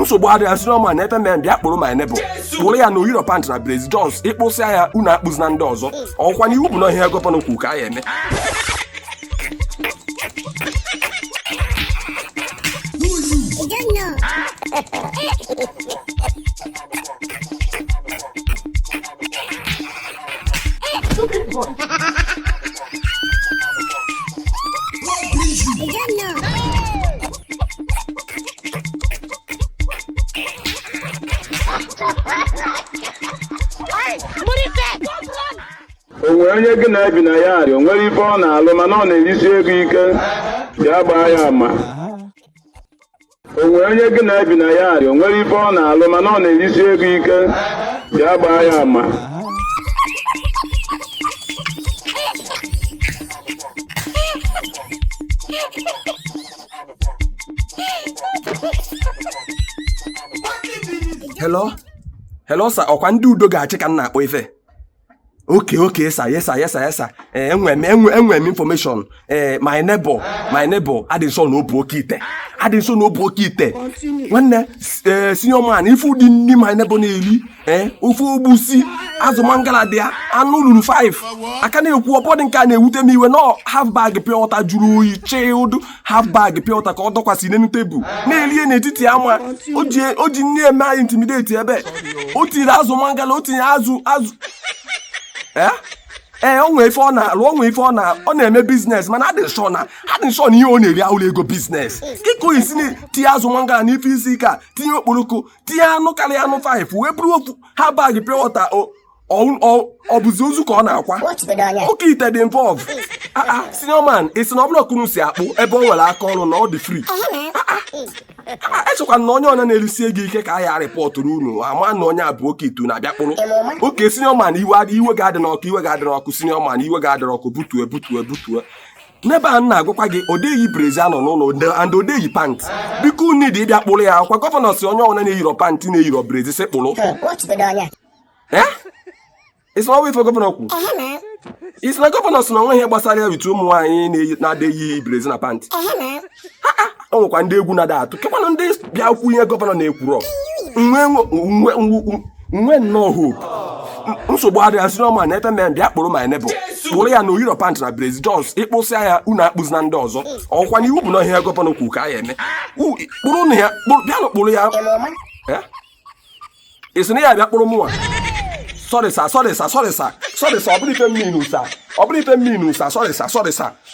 nsogbu adịghị senior man na-efe men bịa kpụrụ my neighbor kpụrụ ya na oyiro pant na brace jos ịkpụsịa ya unu akpụzina ndị ọzọ ọkwa na iwu bụ na ihe gọvanọ kwu ka a ya eme onwe onye gị na-ebi na ya arị o nwere ife ọ na-alụ mana ọ na-erisi ego ike ya gbaa ya ama onwe onye gị na-ebi na ya arị o nwere ife ọ na-alụ mana ọ na-erisi ego ike ya gbaa ya ama hello sir ọkwa ndị udo ga-achị ka m na-akpọ ife okay sir yes sir enwe m information my neighbor adị nso na obu oke ite nwanne senior man ife ụdị nri my neighbor na-eri ofe ogbusi azụ mangala dị ya anụ lulu 5 aka na-ekwu ọbọdụ nke a na-ewute m iwe nọ half bag pure water juru oyi chilled half bag pure water ka ọ dọkwasị n'elu tebụl na-elie n'etiti ama o ji nne eme anyị intimidate ebe o tinyere azụ mangala o tinye azụ onwe ife ọ na-eme biznes mana adị nsọ na ihe ọ na-eri ahụla ego biznes kịka isi tinye azụ mangala n'ife isi ike a tinye okporoko tinye anụ karịa anụ 5 wee bụrụ ofu ha bag pure water ọ bụzi ozu ka ọ na-akwa oke ite dị involve senior man isi na ọbụla kunu si akpụ ebe o nwere aka ọrụ na ọ dị free echekwa na onye ọna na-erisi ego ike ka a ya rịpọtụ n'unu ama na onye abụ oke itu na-abịa kpụrụ oke senior man iwe ga-adị n'ọkụ senior man iwe ga-adị n'ọkụ butue n'ebe a na-agwakwa gị odeyi brezi anọ n'ụlọ and odeyi pant biko unu dị ịbịa kpụrụ ya akwa gọvanọ si onye ọbụla na-eyiro pant na-eyiro brezi si kpụrụ isi na ọwa ife gọvanọ kwu isi na gọvanọ si na onwe ihe gbasara ya bitu ụmụ nwaanyị na-adịghị brezi na pant o nwekwa ndị egwu na-ada atụ kekwana ndị bịa kwu ihe gọvanọ na-ekwuru nwe nnọọ hope nsogbu adịghị senior man na-efe men bịa kpụrụ my neighbor kpụrụ ya na oyiro pant na brace jos ịkpụsịa ya unu akpụzina ndị ọzọ ọkwa na iwu bụ na ihe gọvanọ kwu ka a ya eme kpụrụ na ya bịanụ kpụrụ ya isi na ya bịa kpụrụ mụnwa sorry sir ọ bụrụ ife mmiri n'usa sorry sir